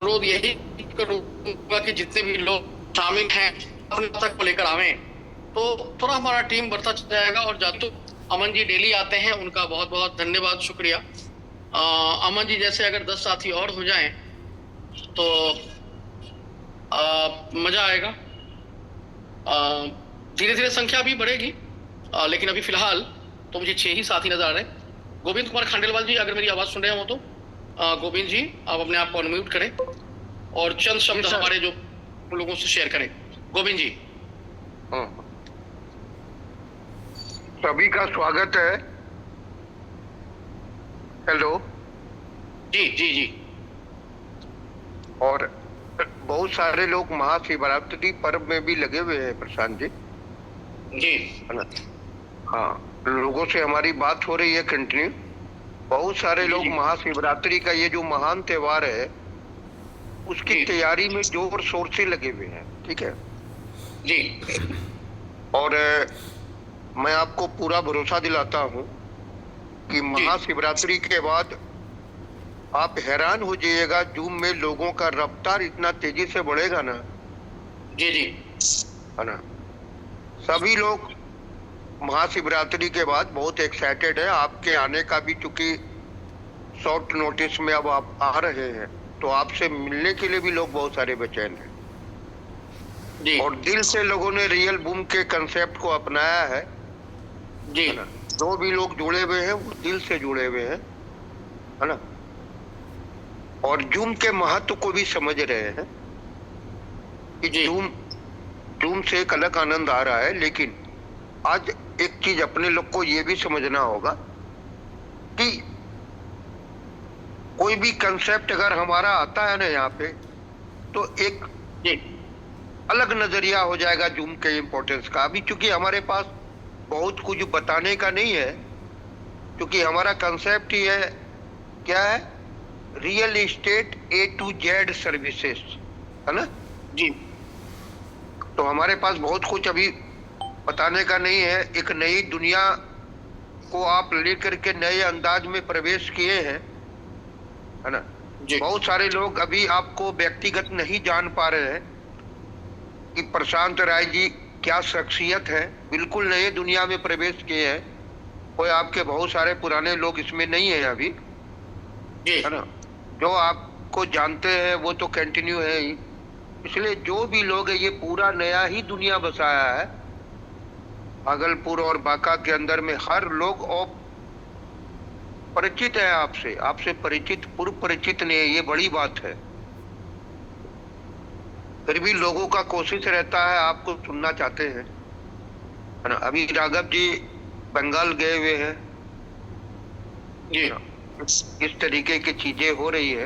अनुरोध यही करूंगा कि जितने भी लोग शामिल हैं अपने तक को लेकर आवें, तो थोड़ा हमारा टीम बढ़ता जाएगा। और जातू अमन जी डेली आते हैं, उनका बहुत बहुत धन्यवाद, शुक्रिया। अमन जी जैसे अगर 10 साथी और हो जाएं तो मजा आएगा। धीरे धीरे संख्या भी बढ़ेगी, लेकिन अभी फिलहाल तो मुझे 6 ही साथी नजर आ रहे हैं। गोविंद कुमार खंडेलवाल जी, अगर मेरी आवाज सुन रहे हो तो गोविंद जी आप अपने आप को अनम्यूट करें और चंद शब्द हमारे जो लोगों से शेयर करें। गोविंद जी। सभी का स्वागत है। हेलो जी जी जी। और बहुत सारे लोग महाशिवरात्रि पर्व में भी लगे हुए हैं प्रशांत जी। जी है ना? हाँ, लोगों से हमारी बात हो रही है कंटिन्यू। बहुत सारे लोग महाशिवरात्रि का ये जो महान त्योहार है उसकी तैयारी में जोर शोर से लगे हुए हैं। ठीक है जी। और मैं आपको पूरा भरोसा दिलाता हूं कि महाशिवरात्रि के बाद आप हैरान हो जाइएगा, जूम में लोगों का रफ्तार इतना तेजी से बढ़ेगा ना। जी जी। है ना? सभी लोग महाशिवरात्रि के बाद बहुत एक्साइटेड है आपके आने का भी, चूंकि शॉर्ट नोटिस में अब आप आ रहे हैं तो आपसे मिलने के लिए भी लोग बहुत सारे बेचैन हैं जी। और दिल से लोगों ने रियल बूम के कंसेप्ट को अपनाया है जी। है ना? जो भी लोग जुड़े हुए हैं वो दिल से जुड़े हुए हैं, है ना? और जूम के महत्व को भी समझ रहे हैं कि जूम से एक अलग आनंद आ रहा है। लेकिन आज एक चीज अपने लोग को ये भी समझना होगा कि कोई भी कंसेप्ट अगर हमारा आता है ना यहाँ पे, तो एक अलग नजरिया हो जाएगा जूम के इम्पोर्टेंस का। अभी चूंकि हमारे पास बहुत कुछ बताने का नहीं है, क्योंकि हमारा कंसेप्ट ही है, क्या है, real estate A to Z services, है ना जी। तो हमारे पास बहुत कुछ अभी बताने का नहीं है। एक नई दुनिया को आप लेकर के नए अंदाज में प्रवेश किए हैं, है ना? बहुत सारे लोग अभी आपको व्यक्तिगत नहीं जान पा रहे हैं कि प्रशांत राय जी क्या शख्सियत है। बिल्कुल नए दुनिया में प्रवेश किए हैं। कोई आपके बहुत सारे पुराने लोग इसमें नहीं है अभी, है ना? जो आपको जानते हैं वो तो कंटिन्यू है ही। इसलिए जो भी लोग है ये पूरा नया ही दुनिया बसाया है। भागलपुर और बांका के अंदर में हर लोग परिचित है आपसे, आपसे परिचित, पूर्व परिचित नहीं है, ये बड़ी बात है। फिर भी लोगों का कोशिश रहता है, आपको सुनना चाहते हैं, है ना? अभी राघव जी बंगाल गए हुए हैं जी। इस तरीके की चीजें हो रही है।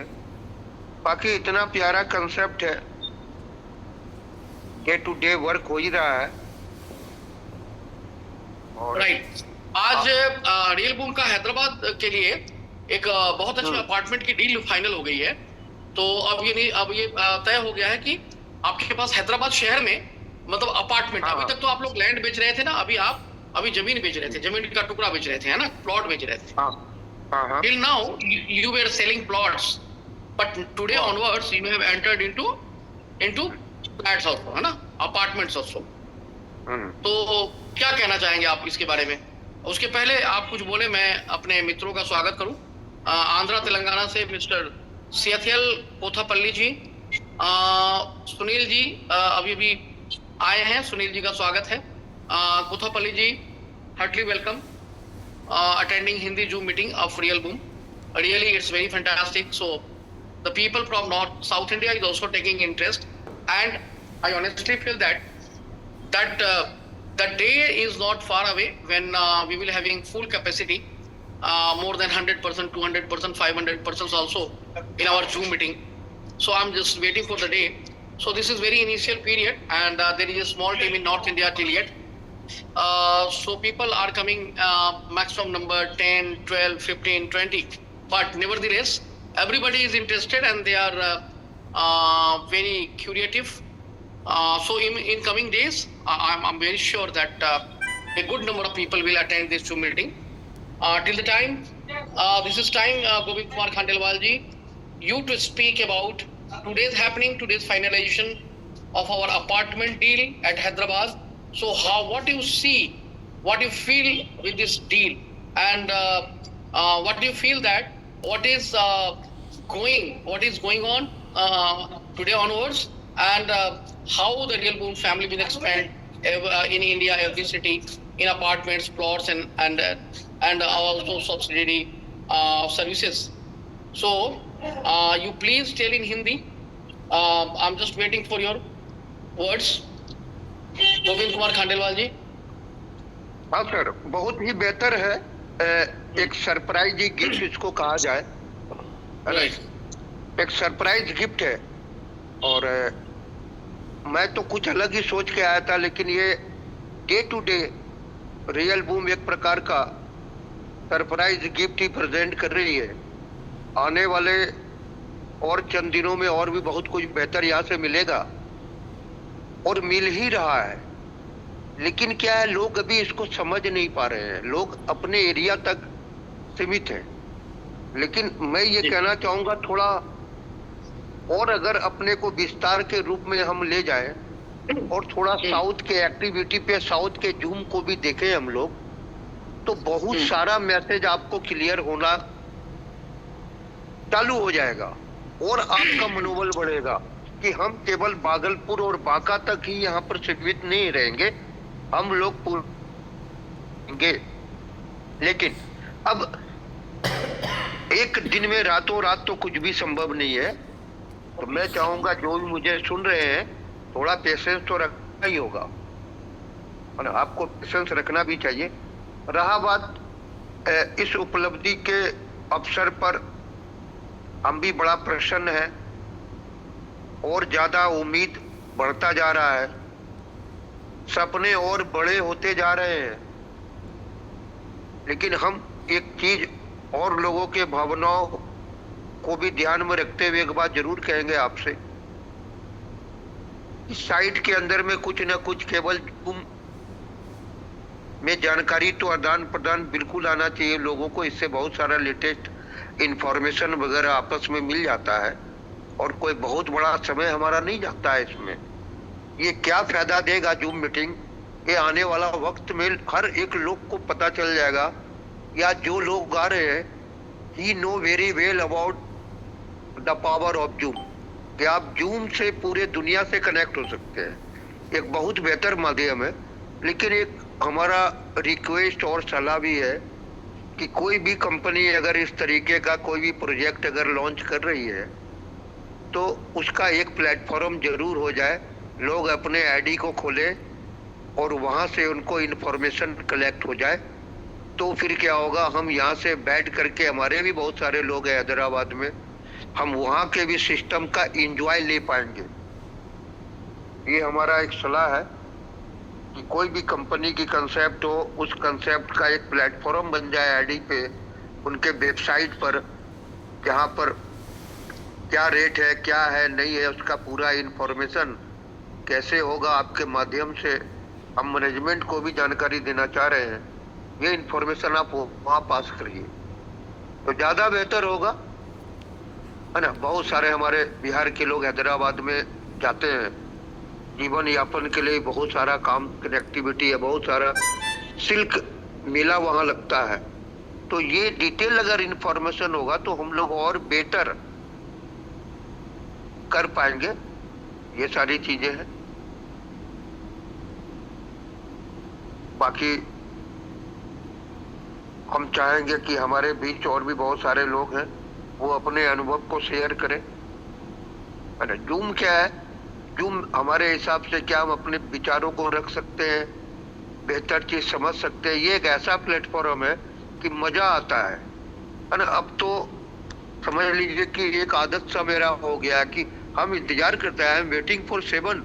बाकी इतना प्यारा कंसेप्ट है, डे टू डे वर्क हो ही रहा है। राइट। आज रियल बूम का हैदराबाद के लिए एक बहुत अच्छी अपार्टमेंट की डील फाइनल हो गई है। तो अब ये तय हो गया है कि आपके पास हैदराबाद शहर में मतलब अपार्टमेंट, अभी तक तो आप लोग लैंड बेच रहे थे ना, अभी जमीन बेच रहे थे, जमीन का टुकड़ा बेच रहे थे, है ना, प्लॉट बेच रहे थे। Till now you were selling plots, but today onwards you have entered into flats also, है ना, apartments also। तो क्या कहना चाहेंगे आप इसके बारे में? उसके पहले आप कुछ बोले, मैं अपने मित्रों का स्वागत करूं। आंध्रा तेलंगाना से मिस्टर सियथियल कोथापल्ली जी, सुनील जी अभी भी आए हैं, सुनील जी का स्वागत है। Kothapalli ji, heartly welcome attending Hindi Zoom meeting of Real Boom. Really, it's very fantastic. So, the people from South India is also taking interest, and I honestly feel that the day is not far away when we will having full capacity, more than 100%, 200%, 500% also in our Zoom meeting. So, I'm just waiting for the day. So, this is very initial period, and there is a small team in North India till yet. So people are coming maximum number 10, 12, 15, 20, but nevertheless everybody is interested and they are very curious. So in coming days I'm very sure that a good number of people will attend this Zoom meeting. Till the time, this is time Govind Kumar Khandelwal ji, you to speak about today's happening, today's finalization of our apartment deal at Hyderabad. So what do you see, what do you feel with this deal, and what do you feel that what is going on today onwards, and how the Real Boom family will expand in India, every city, in apartments, plots, and also subsidiary services. So you please tell in Hindi. I'm just waiting for your words. Govind Kumar Khandelwal ji. हाँ sir, बहुत ही बेहतर है. एक surprise gift इसको कहा जाए. एक surprise gift है. और मैं तो कुछ अलग ही सोच के आया था, लेकिन ये day to day Real Boom एक प्रकार का सरप्राइज गिफ्ट ही प्रेजेंट कर रही है. आने वाले और चंद दिनों में और भी बहुत कुछ बेहतर यहाँ से मिलेगा, और मिल ही रहा है. लेकिन क्या है, लोग अभी इसको समझ नहीं पा रहे हैं. लोग अपने एरिया तक सीमित हैं. लेकिन मैं ये कहना चाहूंगा, थोड़ा और अगर अपने को विस्तार के रूप में हम ले जाएं और थोड़ा साउथ के एक्टिविटी पे, साउथ के जूम को भी देखें हम लोग, तो बहुत सारा मैसेज आपको क्लियर होना चालू हो जाएगा. और आपका मनोबल बढ़ेगा कि हम केवल भागलपुर और बांका तक ही यहाँ पर सीमित नहीं रहेंगे, हम लोग पूरे. लेकिन अब एक दिन में रातों रात तो कुछ भी संभव नहीं है. तो मैं चाहूंगा जो भी मुझे सुन रहे हैं, थोड़ा पेशेंस तो रखना ही होगा, और आपको पेशेंस रखना भी चाहिए. रहा बात इस उपलब्धि के अवसर पर, हम भी बड़ा प्रसन्न हैं और ज्यादा उम्मीद बढ़ता जा रहा है. सपने और बड़े होते जा रहे हैं. लेकिन हम एक चीज और लोगों के भावनाओं को भी ध्यान में रखते हुए एक बात जरूर कहेंगे आपसे. इस साइट के अंदर में कुछ न कुछ केवल तुम में जानकारी तो आदान प्रदान बिल्कुल आना चाहिए लोगों को. इससे बहुत सारा लेटेस्ट इंफॉर्मेशन वगैरह आपस में मिल जाता है, और कोई बहुत बड़ा समय हमारा नहीं जाता है इसमें. ये क्या फायदा देगा जूम मीटिंग, ये आने वाला वक्त में हर एक लोग को पता चल जाएगा. या जो लोग आ रहे हैं, he know very well about the power of Zoom, कि आप जूम से पूरे दुनिया से कनेक्ट हो सकते हैं. एक बहुत बेहतर माध्यम है. लेकिन एक हमारा रिक्वेस्ट और सलाह भी है कि कोई भी कंपनी अगर इस तरीके का कोई भी प्रोजेक्ट अगर लॉन्च कर रही है, तो उसका एक प्लेटफॉर्म जरूर हो जाए. लोग अपने आईडी को खोलें और वहां से उनको इन्फॉर्मेशन कलेक्ट हो जाए. तो फिर क्या होगा, हम यहाँ से बैठ करके, हमारे भी बहुत सारे लोग हैं हैदराबाद में, हम वहाँ के भी सिस्टम का एंजॉय ले पाएंगे. ये हमारा एक सलाह है कि कोई भी कंपनी की कंसेप्ट हो, उस कंसेप्ट का एक प्लेटफॉर्म बन जाए आईडी पे, उनके वेबसाइट पर, जहाँ पर क्या रेट है, क्या है, नहीं है, उसका पूरा इंफॉर्मेशन कैसे होगा आपके माध्यम से. हम मैनेजमेंट को भी जानकारी देना चाह रहे हैं. ये इंफॉर्मेशन आप वहाँ पास करिए तो ज्यादा बेहतर होगा, है ना. बहुत सारे हमारे बिहार के लोग हैदराबाद में जाते हैं जीवन यापन के लिए. बहुत सारा काम कनेक्टिविटी है, बहुत सारा सिल्क मेला वहाँ लगता है. तो ये डिटेल अगर इंफॉर्मेशन होगा तो हम लोग और बेटर कर पाएंगे. ये सारी चीजें हैं. बाकी हम चाहेंगे कि हमारे बीच और भी बहुत सारे लोग हैं, वो अपने अनुभव को शेयर करें. जूम क्या है, जूम हमारे हिसाब से क्या हम अपने विचारों को रख सकते हैं, बेहतर चीज समझ सकते हैं. ये एक ऐसा प्लेटफॉर्म है कि मजा आता है ना. अब तो समझ लीजिए कि एक आदत सा मेरा हो गया कि हम इंतजार करते हैं, वेटिंग फॉर 7,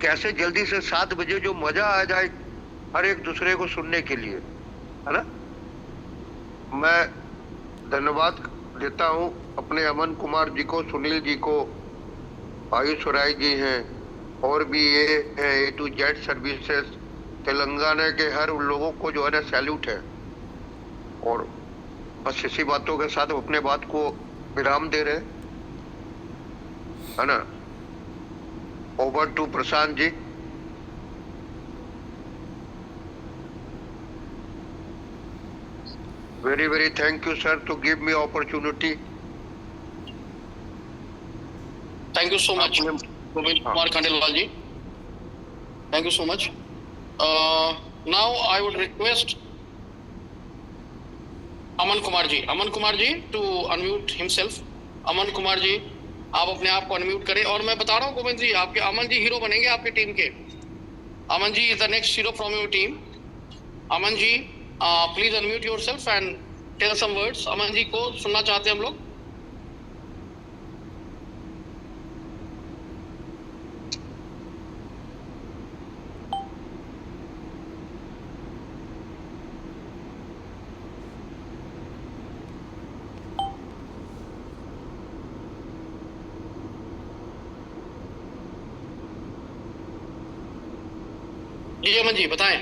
कैसे जल्दी से 7 बजे जो मजा आ जाए हर एक दूसरे को सुनने के लिए, है ना. मैं धन्यवाद देता हूँ अपने अमन कुमार जी को, सुनील जी को, आयुष राय जी हैं, और भी ये है A to Z services Telangana के हर उन लोगों को जो है ना सैल्यूट है. और बस इसी बातों के साथ अपने बात को विराम दे रहे हैं. है ना। Over to Prashant ji. Very very thank you sir to give me opportunity. Thank you so much Govind Kumar Khandelwal ji, thank you so much. Now I would request Aman Kumar ji to unmute himself. Aman Kumar ji, आप अपने आप को अनम्यूट करें। और मैं बता रहा हूँ गोविंद जी, आपके अमन जी हीरो बनेंगे आपकी टीम के। Aman ji is the next hero from your team. Aman ji please unmute yourself and tell some words. Aman ji को सुनना चाहते हैं हम लोग। जी अमन जी बताएं।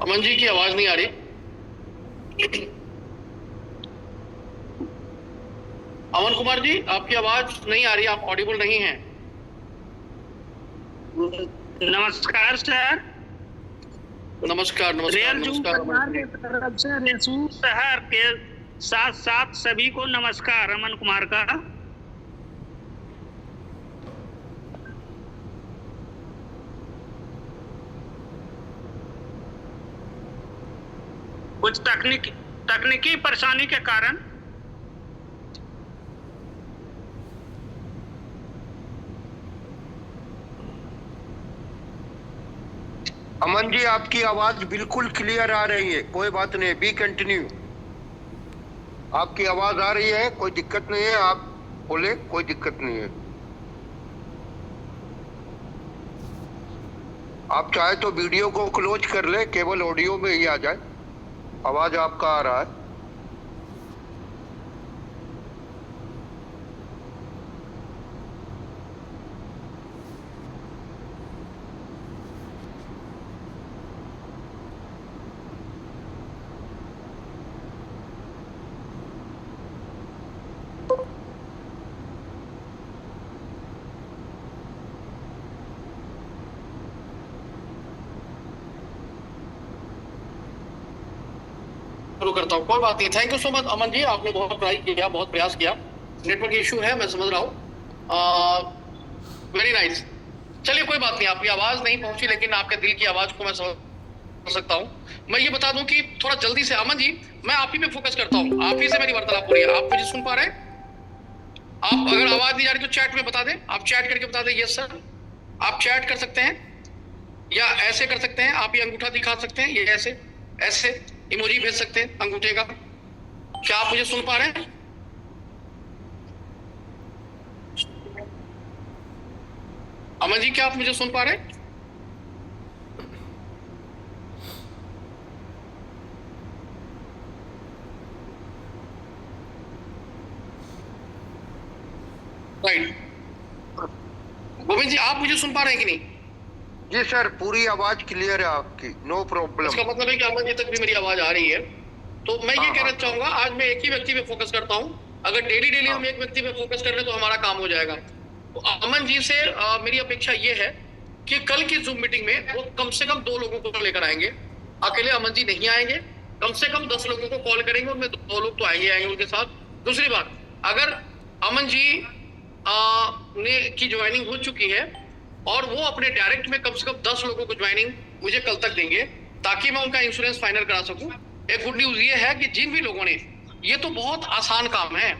अमन जी की आवाज नहीं आ रही। अमन कुमार जी, आपकी आवाज नहीं आ रही, आप ऑडिबल नहीं हैं। नमस्कार सर। नमस्कार नमस्कार नमस्कार। शहर के साथ साथ सभी को नमस्कार। अमन कुमार का कुछ तकनीकी परेशानी के कारण अमन जी आपकी आवाज बिल्कुल क्लियर आ रही है, कोई बात नहीं, बी कंटिन्यू। आपकी आवाज आ रही है, कोई दिक्कत नहीं है, आप बोले, कोई दिक्कत नहीं है। आप चाहे तो वीडियो को क्लोज कर ले, केवल ऑडियो में ही आ जाए, आवाज आपका आ रहा है। शुरू करता हूँ, कोई बात नहीं। Thank you so much Aman ji, आपने बहुत ट्राई किया, बहुत प्रयास किया। नेटवर्क इशू है, मैं समझ रहा हूँ। Very nice. चलिए कोई बात नहीं, आपकी आवाज नहीं पहुंची, लेकिन आपके दिल की आवाज को मैं समझ सकता हूँ। मैं ये बता दूं कि थोड़ा जल्दी से अमन जी, मैं आप ही पे फोकस करता हूँ, आप ही से मेरी वार्तालाप हो रही है। आप मुझे सुन पा रहे हैं? आप अगर आवाज नहीं जा रही तो चैट में बता दें, आप चैट करके बता दें यस सर। आप चैट कर सकते हैं या ऐसे कर सकते हैं, आप ये अंगूठा दिखा सकते हैं, ये ऐसे ऐसे इमोजी भेज सकते हैं अंगूठे का। क्या आप मुझे सुन पा रहे हैं? अमन जी, क्या आप मुझे सुन पा रहे हैं? राइट। गोविंद जी, आप मुझे सुन पा रहे हैं कि नहीं? जी सर, पूरी आवाज क्लियर है आपकी, नो प्रॉब्लम। इसका मतलब है कि अमन जी तक भी मेरी आवाज आ रही है। तो मैं ये कहना चाहूंगा, आज मैं एक ही व्यक्ति पे फोकस करता हूँ। अगर डेली हम एक व्यक्ति पे फोकस कर ले तो हमारा काम हो जाएगा। तो अमन जी से मेरी अपेक्षा ये है कि कल की जूम मीटिंग में वो कम से कम 2 लोगों को लेकर आएंगे। अकेले अमन जी नहीं आएंगे, कम से कम 10 लोगों को कॉल करेंगे, उनमें 2 लोग तो आएंगे उनके साथ। दूसरी बात, अगर अमन जी की ज्वाइनिंग हो चुकी है और वो अपने डायरेक्ट में कम से कम 10 लोगों को ज्वाइनिंग मुझे कल तक देंगे, ताकि मैं उनका इंश्योरेंस फाइनल करा सकूं। एक गुड न्यूज ये है कि जिन भी लोगों ने, ये तो बहुत आसान काम है,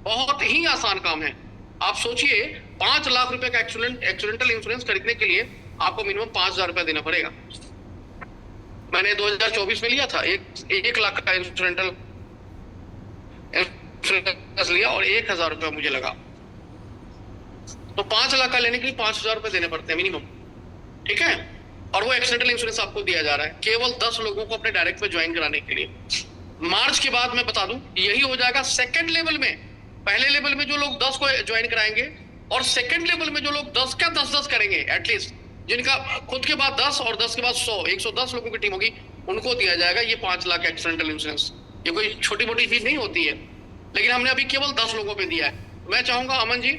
बहुत ही आसान काम है। आप सोचिए, 5 लाख रुपए का एक्सीडेंटल इंश्योरेंस खरीदने के लिए आपको मिनिमम 5,000 रुपया देना पड़ेगा। मैंने 2024 में लिया था, 1 लाख का इंश्योरेंटल इंश्योरेंस लिया और 1,000 रुपया मुझे लगा। तो 5 लाख का लेने के लिए 5,000 रुपए देने पड़ते हैं मिनिमम, ठीक है। और वो एक्सीडेंटल इंश्योरेंस आपको दिया जा रहा है केवल 10 लोगों को अपने डायरेक्ट में ज्वाइन कराने के लिए। मार्च के बाद मैं बता दूं, यही हो जाएगा सेकंड लेवल में। पहले लेवल में जो लोग 10 को ज्वाइन कराएंगे और सेकंड लेवल में जो लोग 10 का 10-10 करेंगे एटलीस्ट, जिनका खुद के बाद 10 और 10 के बाद 100, 110 लोगों की टीम होगी, उनको दिया जाएगा ये 5 लाख एक्सीडेंटल इंश्योरेंस। ये कोई छोटी मोटी चीज नहीं होती है, लेकिन हमने अभी केवल 10 लोगों पे दिया है। मैं चाहूंगा अमन जी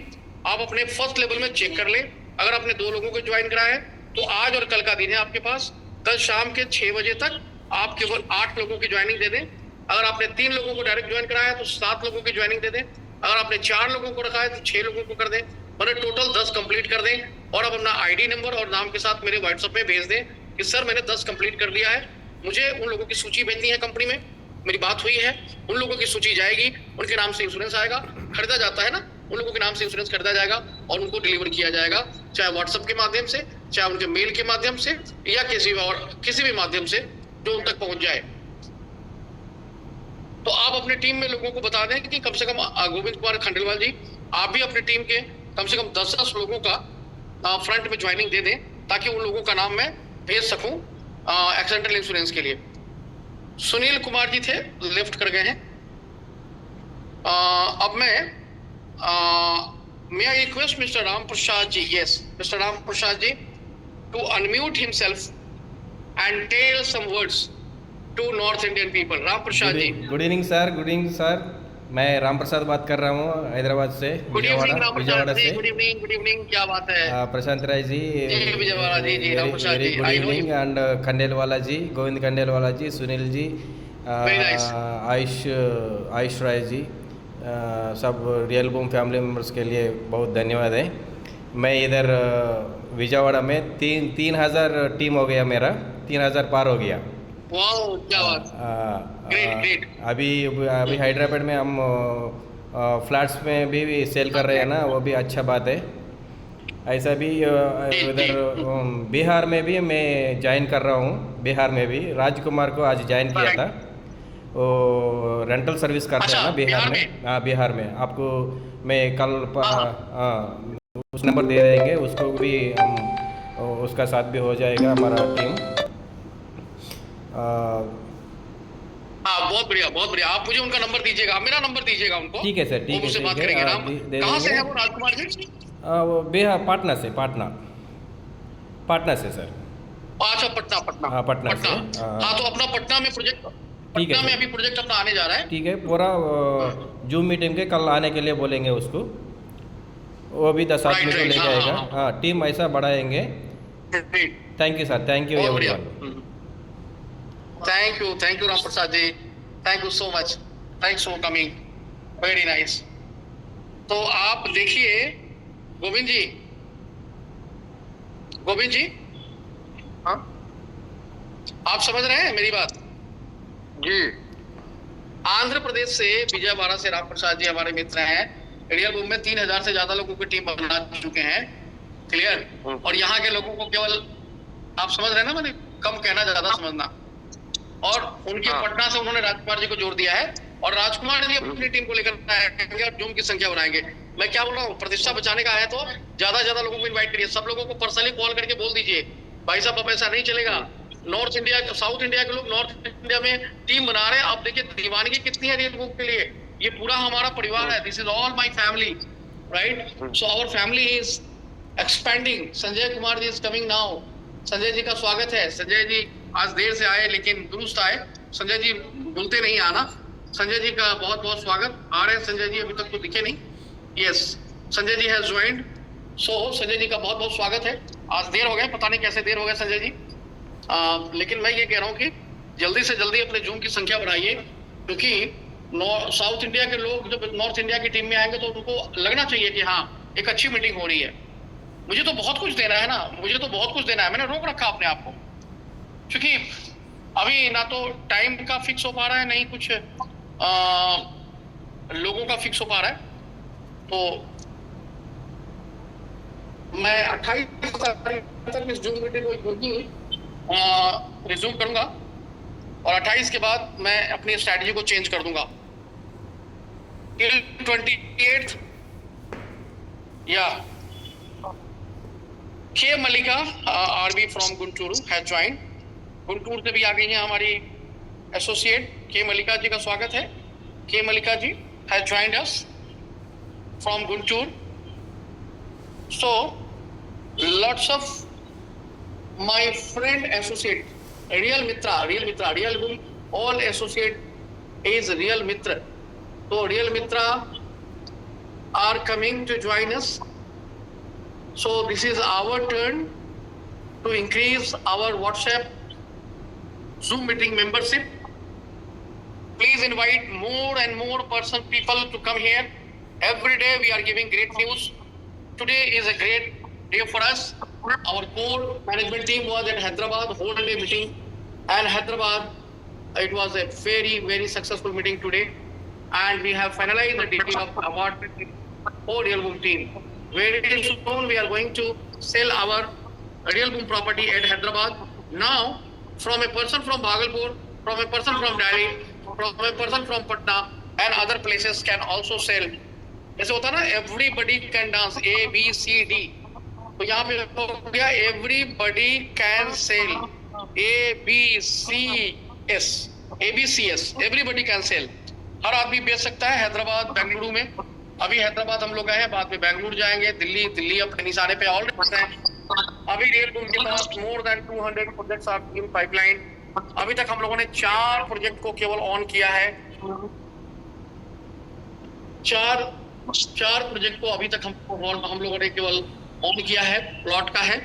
आप अपने फर्स्ट लेवल में चेक कर ले, अगर आपने 2 लोगों को ज्वाइन कराया है तो आज और कल का दिन है आपके पास, कल शाम के 6 बजे तक आप केवल 8 लोगों की ज्वाइनिंग दे दें। अगर आपने 3 लोगों को डायरेक्ट ज्वाइन कराया है तो 7 लोगों की ज्वाइनिंग दे दें। अगर आपने 4 लोगों को रखा है तो 6 लोगों को कर दें, मतलब टोटल 10 कंप्लीट कर दें। और अब अपना आईडी नंबर और नाम के साथ मेरे व्हाट्सएप पे भेज दें कि सर मैंने 10 कंप्लीट कर लिया है, मुझे उन लोगों की सूची भेजनी है। कंपनी में मेरी बात हुई है, उन लोगों की सूची जाएगी, उनके नाम से इंश्योरेंस आएगा, खरीदा जाता है ना, उन लोगों के नाम से इंश्योरेंस खरीदा जाएगा और उनको डिलीवर किया जाएगा, चाहे व्हाट्सएप के माध्यम से, चाहे उनके मेल के माध्यम से, या किसी भी माध्यम से जो उन तक पहुंच जाए। तो आप अपने टीम में लोगों को बता दें कि कम से कम गोविंद कुमार खंडेलवाल जी आप भी अपनी टीम के कम से कम 10-10 लोगों का फ्रंट में ज्वाइनिंग दे दें, ताकि उन लोगों का नाम मैं भेज सकूं एक्सीडेंटल इंश्योरेंस के लिए। सुनील कुमार जी थे, लेफ्ट कर गए हैं। अब मैं I request mister Ram Prasad ji, yes mister Ram Prasad ji, to unmute himself and tell some words to north Indian people. Ram Prasad ji. Good evening sir, मैं राम प्रसाद बात कर रहा हूँ हैदराबाद से, गुड इवनिंग राम विजयवाड़ा प्रसाद जी, से। गुड इवनिंग, क्या बात है? Prashant Rai ji, Vijayawada ji, Ram Prasad ji, good I know evening, and Khandelwala ji, Govind खंडेलवाला ji, Sunil ji, Very nice. Ayush Rai ji, सब रियल बूम फैमिली मेम्बर्स के लिए बहुत धन्यवाद है। मैं इधर विजयवाड़ा में 3,000 टीम हो गया, मेरा 3,000 पार हो गया। वाओ, क्या बात, ग्रेट। अभी हैदराबाद में हम फ्लैट्स में भी सेल कर रहे हैं ना, वो भी अच्छा बात है। ऐसा भी उधर बिहार में भी मैं ज्वाइन कर रहा हूँ, बिहार में भी राजकुमार को आज ज्वाइन किया था। वो रेंटल सर्विस करते हैं ना बिहार में। हाँ, बिहार में आपको मैं कल उस नंबर दे देंगे, उसको भी हम उसका साथ भी हो जाएगा हमारा टीम। हाँ, बहुत बढ़िया। आप मुझे उनका नंबर दीजिएगा, मेरा नंबर दीजिएगा उनको। ठीक है सर, ठीक है, मुझसे बात करेंगे। कहाँ से है वो राजकुमार जी? वो बिहार पाटना से सर। अच्छा, पटना। हाँ, पटना से। हाँ, तो अपना पटना में प्रोजेक्ट, ठीक है पटना में अभी प्रोजेक्ट अपना आने जा रहा है। ठीक है, पूरा जूम मीटिंग के कल आने के लिए बोलेंगे उसको, वो भी 10 आदमी को लेके आएगा। हाँ, टीम ऐसा बढ़ाएंगे। Thank you sir, thank you everyone. Thank you Ram Prasad ji, thank you so much, thanks for coming, very nice. तो आप देखिए गोविंद जी, हाँ आप समझ रहे हैं मेरी बात? जी। आंध्र प्रदेश से, विजयवाड़ा से राम प्रसाद जी हमारे मित्र हैं। रियल बूम में 3,000 से ज्यादा लोगों की टीम बना चुके हैं, क्लियर। और यहाँ के लोगों को केवल, आप समझ रहे हैं ना, मैंने कम कहना ज्यादा समझना। और उनके पटना से उन्होंने राजकुमार जी को जोड़ दिया है, और राजकुमार जी अपनी टीम को लेकर आएंगे और जूम की संख्या बढ़ाएंगे। मैं क्या बोल रहा हूँ, प्रतिष्ठा बचाने का है तो ज्यादा लोगों को इन्वाइट करिए, सब लोगों को पर्सनली कॉल करके बोल दीजिए भाई साहब अब ऐसा नहीं चलेगा। नॉर्थ इंडिया, साउथ इंडिया के लोग नॉर्थ इंडिया में टीम बना रहे हैं। आप देखिए दीवानगी कितनी है रियल बुक के लिए, ये पूरा हमारा परिवार है, this is all my family, right. So our family is expanding. Sanjay Kumar ji is coming now. Sanjay ji का स्वागत है। संजय जी आज देर से आए लेकिन दुरुस्त आए। संजय जी भूलते नहीं आना। संजय जी का बहुत बहुत स्वागत। आ रहे हैं संजय जी, अभी तक तो दिखे नहीं। Yes, Sanjay ji has joined. So Sanjay ji का बहुत बहुत स्वागत है। आज देर हो गए, पता नहीं कैसे देर हो गए संजय जी, लेकिन मैं ये कह रहा हूँ कि जल्दी से जल्दी अपने जूम की संख्या बढ़ाइए, क्योंकि साउथ इंडिया के लोग जब नॉर्थ इंडिया की टीम में आएंगे तो उनको लगना चाहिए कि हाँ एक अच्छी मीटिंग हो रही है। मुझे तो बहुत कुछ देना है ना, मैंने रोक रखा अपने आप को, क्योंकि अभी ना तो टाइम का फिक्स हो पा रहा है, नहीं कुछ लोगों का फिक्स हो पा रहा है। तो मैं 28 तारीख तक इस जूम मीटिंग को रिज्यूम करूंगा, और 28 के बाद मैं अपनी स्ट्रैटेजी को चेंज कर दूंगा। 28 या K Mallika RB from Guntur has joined. Guntur से भी आ गई हैं हमारी एसोसिएट के मलिका जी का स्वागत है। K Mallika ji has joined us from Guntur. So lots of my friend associate Real Boom all associate is Real Mitra. So Real Mitra are coming to join us. So this is our turn to increase our WhatsApp Zoom meeting membership. Please invite more and more people to come here. Every day we are giving great news. Today is a great day for us. Our core management team was at Hyderabad, whole day meeting, and Hyderabad, it was a very successful meeting today, and we have finalized the deal of award for Real Boom team. Very soon we are going to sell our Real Boom property at Hyderabad. Now, from a person from Bhagalpur, from a person from Delhi, from a person from Patna, and other places can also sell. ऐसे होता ना, everybody can dance, A, B, C, D. तो यहाँ पे हो गया everybody can sell, A, B, C, S, A, B, C, S, everybody can sell. हर आदमी बेच सकता है हैदराबाद, बेंगलुरु में. अभी हैदराबाद हम लोग आए हैं, बाद में बेंगलुरु जाएंगे, दिल्ली अपने निशाने पे ऑलरेडी हैं. अभी रियल बूम के पास more than 200 projects are in pipeline. अभी तक हम लोगों ने 4 प्रोजेक्ट को केवल ऑन किया है. 4 प्रोजेक्ट को अभी तक हम लोगों ने केवल ऑन किया है. प्लॉट का है.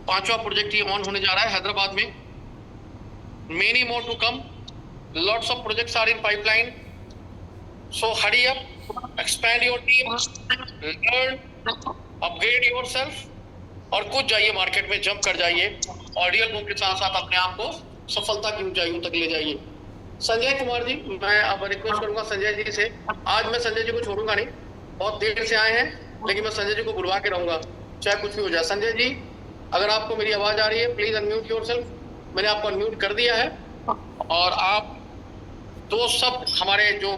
5वां प्रोजेक्ट ये ऑन होने जा रहा है हैदराबाद में. Many more to come. Lots of projects are in pipeline. So hurry up, expand your team, learn, upgrade yourself, और कुछ जाइए मार्केट में, जंप कर जाइए और रियल बूम के साथ साथ अपने आप को सफलता की ऊंचाइयों तक ले जाइए. संजय कुमार जी, मैं अब रिक्वेस्ट करूंगा संजय जी से. आज मैं संजय जी को छोड़ूंगा नहीं, बहुत देर से आए हैं, लेकिन मैं संजय जी को बुलवा के रहूंगा, चाहे कुछ भी हो जाए. संजय जी, अगर आपको मेरी आवाज आ रही है, प्लीज अनम्यूट योरसेल्फ. मैंने आपको अनम्यूट कर दिया है, और आप तो सब हमारे जो